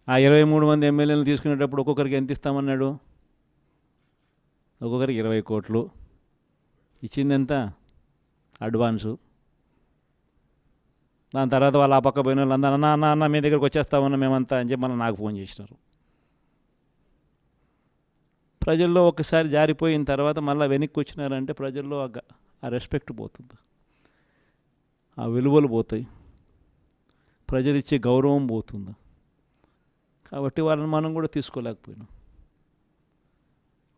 ఆ 23 మంది ఎమ్మెల్యేలు తీసుకునేటప్పుడు ఒక్కొక్కరికి ఎంత ఇస్తామన్నాడు? ఒక్కొక్కరికి 20 కోట్లు. ఇచ్చింది ఎంత? అడ్వాన్సు. దాని తర్వాత వాళ్ళు ఆ పక్క పోయిన వాళ్ళు అందరూ అన్న అన్న అన్న మీ దగ్గరికి వచ్చేస్తామన్నా మేమంతా అని చెప్పి మళ్ళీ నాకు ఫోన్ చేసినారు. ప్రజల్లో ఒకసారి జారిపోయిన తర్వాత మళ్ళీ వెనక్కి వచ్చినారంటే ప్రజల్లో ఆ రెస్పెక్ట్ పోతుంది, ఆ విలువలు పోతాయి, ప్రజలు ఇచ్చే గౌరవం పోతుంది. కాబట్టి వాళ్ళని మనం కూడా తీసుకోలేకపోయినాం.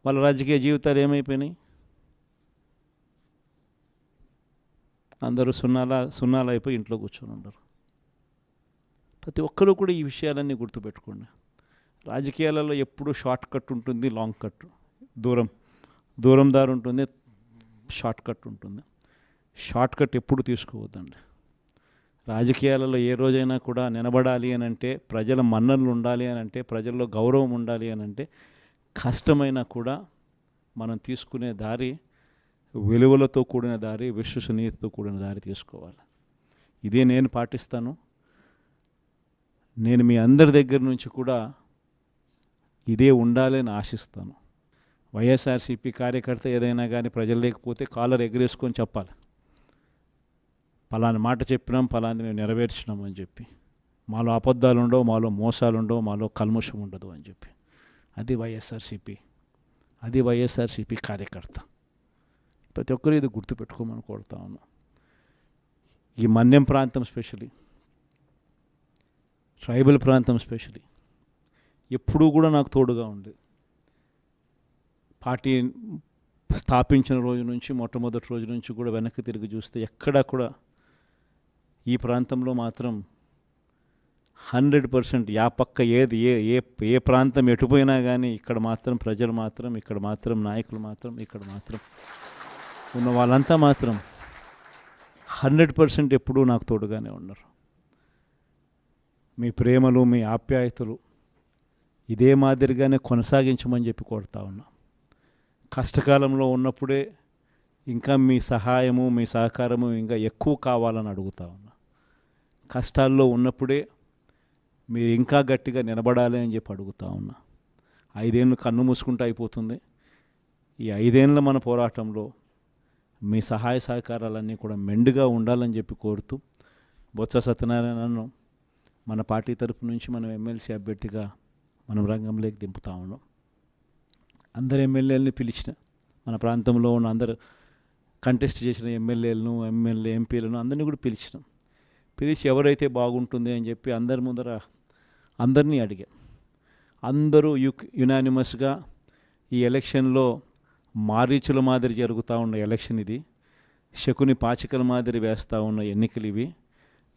వాళ్ళ రాజకీయ జీవితాలు ఏమైపోయినాయి? అందరూ సున్నాలు అయిపోయి ఇంట్లో కూర్చొని ఉండరు. ప్రతి ఒక్కరూ కూడా ఈ విషయాలన్నీ గుర్తుపెట్టుకోండి. రాజకీయాలలో ఎప్పుడూ షార్ట్ కట్ ఉంటుంది, లాంగ్ కట్, దూరం దారి ఉంటుంది, షార్ట్ కట్ ఉంటుంది. షార్ట్ కట్ ఎప్పుడు తీసుకోవద్దండి. రాజకీయాలలో ఏ రోజైనా కూడా నిలబడాలి అని అంటే, ప్రజల మన్ననలు ఉండాలి అని అంటే, ప్రజల్లో గౌరవం ఉండాలి అని అంటే, కష్టమైనా కూడా మనం తీసుకునే దారి విలువలతో కూడిన దారి, విశ్వసనీయతతో కూడిన దారి తీసుకోవాలి. ఇదే నేను పాటిస్తాను. నేను మీ అందరి దగ్గర నుంచి కూడా ఇదే ఉండాలని ఆశిస్తాను. వైఎస్ఆర్సీపీ కార్యకర్త ఏదైనా కానీ ప్రజలు లేకపోతే కాలర్ ఎగరేసుకొని చెప్పాలి, పలాని మాట చెప్పినాం, పలాని మేము నెరవేర్చినాం అని చెప్పి. మాలో అబద్ధాలు ఉండవు, మాలో మోసాలు ఉండవు, మాలో కల్మషం ఉండదు అని చెప్పి. అది వైఎస్ఆర్సీపీ కార్యకర్త. ప్రతి ఒక్కరూ ఇది గుర్తుపెట్టుకోమని కోరుతా ఉన్నా. ఈ మన్యం ప్రాంతం స్పెషలీ, ట్రైబల్ ప్రాంతం స్పెషలీ ఎప్పుడూ కూడా నాకు తోడుగా ఉంది. పార్టీ స్థాపించిన రోజు నుంచి, మొట్టమొదటి రోజు నుంచి కూడా వెనక్కి తిరిగి చూస్తే ఎక్కడా కూడా ఈ ప్రాంతంలో మాత్రం 100% యా పక్క ఏది ఏ ప్రాంతం ఎటుపోయినా కానీ ఇక్కడ మాత్రం ప్రజలు మాత్రం, ఇక్కడ మాత్రం నాయకులు మాత్రం, ఇక్కడ మాత్రం ఉన్న వాళ్ళంతా మాత్రం 100% ఎప్పుడూ నాకు తోడుగానే ఉన్నారు. మీ ప్రేమలు, మీ ఆప్యాయతలు ఇదే మాదిరిగానే కొనసాగించమని చెప్పి కోరుతా ఉన్నా. కష్టకాలంలో ఉన్నప్పుడే ఇంకా మీ సహాయము, మీ సహకారము ఇంకా ఎక్కువ కావాలని అడుగుతా ఉన్నా. కష్టాల్లో ఉన్నప్పుడే మీరు ఇంకా గట్టిగా నిలబడాలి అని చెప్పి అడుగుతా ఉన్నా. 5 ఏళ్ళు కన్ను మూసుకుంటూ అయిపోతుంది. ఈ 5 ఏళ్ళ మన పోరాటంలో మీ సహాయ సహకారాలన్నీ కూడా మెండుగా ఉండాలని చెప్పి కోరుతూ, బొత్స సత్యనారాయణను మన పార్టీ తరపు నుంచి మనం ఎమ్మెల్సీ అభ్యర్థిగా మనం రంగంలోకి దింపుతా ఉన్నాం. అందరు ఎమ్మెల్యేలని పిలిచిన, మన ప్రాంతంలో ఉన్న అందరు కంటెస్ట్ చేసిన ఎమ్మెల్యేలను, ఎంపీలను అందరినీ కూడా పిలిచి ఎవరైతే బాగుంటుంది అని చెప్పి అందరి ముందర అందరినీ అడిగాం. అందరూ యునానిమస్గా ఈ ఎలక్షన్లో మారీచుల మాదిరి జరుగుతూ ఉన్న ఎలక్షన్ ఇది, శకుని పాచికల మాదిరి వేస్తూ ఉన్న ఎన్నికలు ఇవి.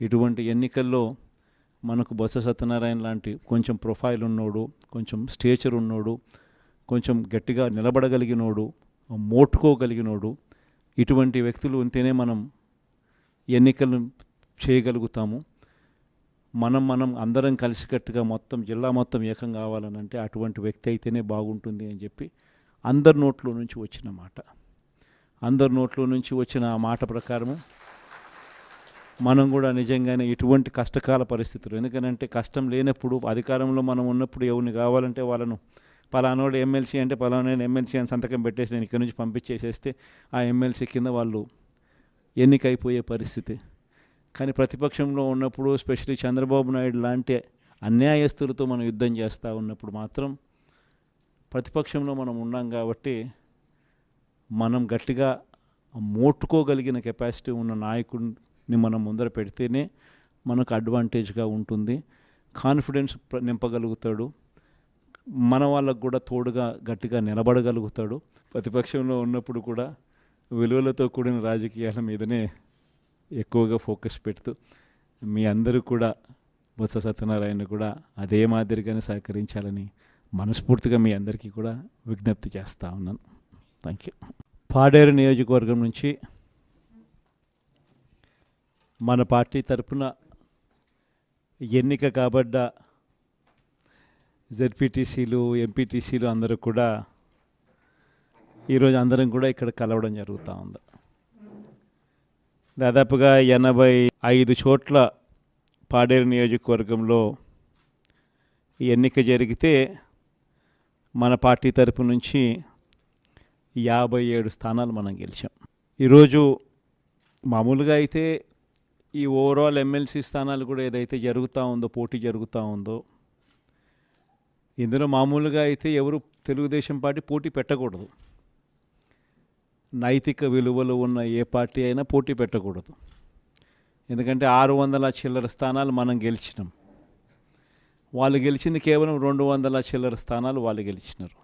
ఇటువంటి ఎన్నికల్లో మనకు బొత్స సత్యనారాయణ లాంటి కొంచెం ప్రొఫైల్ ఉన్నోడు, కొంచెం స్టేచర్ ఉన్నోడు, కొంచెం గట్టిగా నిలబడగలిగినోడు, మోటుకోగలిగినోడు, ఇటువంటి వ్యక్తులు ఉంటేనే మనం ఎన్నికలను చేయగలుగుతాము. మనం అందరం కలిసికట్టుగా మొత్తం జిల్లా మొత్తం ఏకం కావాలనంటే అటువంటి వ్యక్తి అయితేనే బాగుంటుంది అని చెప్పి అందరి నోట్లో నుంచి వచ్చిన ఆ మాట ప్రకారము మనం కూడా నిజంగానే ఇటువంటి కష్టకాల పరిస్థితులు, ఎందుకనంటే కష్టం లేనప్పుడు, అధికారంలో మనం ఉన్నప్పుడు ఎవరిని కావాలంటే వాళ్ళను పలానోడు ఎమ్మెల్సీ అంటే పలానా ఎమ్మెల్సీ అని సంతకం పెట్టేసి నేను ఇక్కడి నుంచి పంపించేసేస్తే ఆ ఎమ్మెల్సీ కింద వాళ్ళు ఎన్నికైపోయే పరిస్థితి. కానీ ప్రతిపక్షంలో ఉన్నప్పుడు, స్పెషల్లీ చంద్రబాబు నాయుడు లాంటి అన్యాయస్తులతో మనం యుద్ధం చేస్తూ ఉన్నప్పుడు మాత్రం ప్రతిపక్షంలో మనం ఉన్నాం కాబట్టి మనం గట్టిగా మోట్టుకోగలిగిన కెపాసిటీ ఉన్న నాయకుడిని మనం ముందర పెడితేనే మనకు అడ్వాంటేజ్గా ఉంటుంది. కాన్ఫిడెన్స్ నింపగలుగుతాడు, మన వాళ్ళకు కూడా తోడుగా గట్టిగా నిలబడగలుగుతాడు. ప్రతిపక్షంలో ఉన్నప్పుడు కూడా విలువలతో కూడిన రాజకీయాల మీదనే ఎక్కువగా ఫోకస్ పెడుతూ మీ అందరూ కూడా బొత్స సత్యనారాయణ కూడా అదే మాదిరిగానే సహకరించాలని మనస్ఫూర్తిగా మీ అందరికీ కూడా విజ్ఞప్తి చేస్తూ ఉన్నాను. Thank you. పాడేరు నియోజకవర్గం నుంచి మన పార్టీ తరఫున ఎన్నిక కాబడ్డ జెడ్పీటీసీలు, ఎంపీటీసీలు అందరూ కూడా ఈరోజు అందరం కూడా ఇక్కడ కలవడం జరుగుతూ ఉంది. దాదాపుగా 85 చోట్ల పాడేరు నియోజకవర్గంలో ఈ ఎన్నిక జరిగితే మన పార్టీ తరపు నుంచి 57 స్థానాలు మనం గెలిచాం. ఈరోజు మామూలుగా అయితే ఈ ఓవరాల్ ఎమ్మెల్సీ స్థానాలు కూడా ఏదైతే జరుగుతూ ఉందో, పోటీ జరుగుతూ ఉందో, ఇందులో మామూలుగా అయితే ఎవరు తెలుగుదేశం పార్టీ పోటీ పెట్టకూడదు. నైతిక విలువలు ఉన్న ఏ పార్టీ అయినా పోటీ పెట్టకూడదు. ఎందుకంటే 600 చిల్లర స్థానాలు మనం గెలిచినాం. వాళ్ళు గెలిచింది కేవలం 200 చిల్లర స్థానాలు వాళ్ళు గెలిచినారు.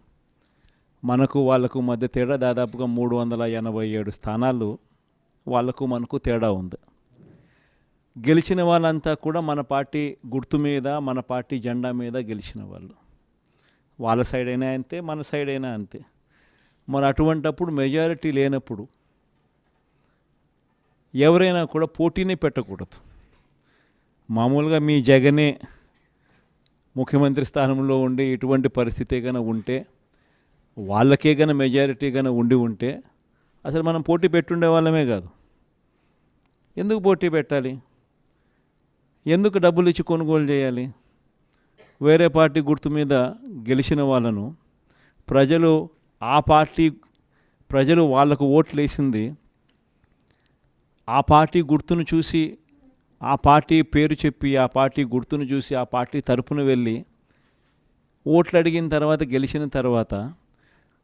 మనకు వాళ్ళకు మధ్య తేడా దాదాపుగా 387 స్థానాలు వాళ్ళకు మనకు తేడా ఉంది. గెలిచిన వాళ్ళంతా కూడా మన పార్టీ గుర్తు మీద, మన పార్టీ జెండా మీద గెలిచిన వాళ్ళు. వాళ్ళ సైడ్ అయినా అంతే, మన సైడ్ అయినా అంతే. మరి అటువంటప్పుడు మెజారిటీ లేనప్పుడు ఎవరైనా కూడా పోటీనే పెట్టకూడదు. మామూలుగా మీ జగనే ముఖ్యమంత్రి స్థానంలో ఉండి ఇటువంటి పరిస్థితి కనుక ఉంటే, వాళ్ళకే కనుక మెజారిటీ కనుక ఉంటే అసలు మనం పోటీ పెట్టుండే వాళ్ళమే కాదు. ఎందుకు పోటీ పెట్టాలి? ఎందుకు డబ్బులు ఇచ్చి కొనుగోలు చేయాలి? వేరే పార్టీ గుర్తు మీద గెలిచిన వాళ్ళను ప్రజలు వాళ్ళకు ఓట్లు వేసింది ఆ పార్టీ గుర్తును చూసి, ఆ పార్టీ పేరు చెప్పి, ఆ పార్టీ గుర్తును చూసి, ఆ పార్టీ తరపున వెళ్ళి ఓట్లు అడిగిన తర్వాత, గెలిచిన తర్వాత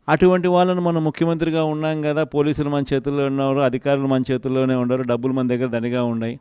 అటువంటి వాళ్ళను మనం ముఖ్యమంత్రిగా ఉన్నాం కదా, పోలీసులు మన చేతుల్లో ఉన్నారు, అధికారులు మన చేతుల్లోనే ఉన్నారు, డబ్బులు మన దగ్గర దండిగా ఉన్నాయి,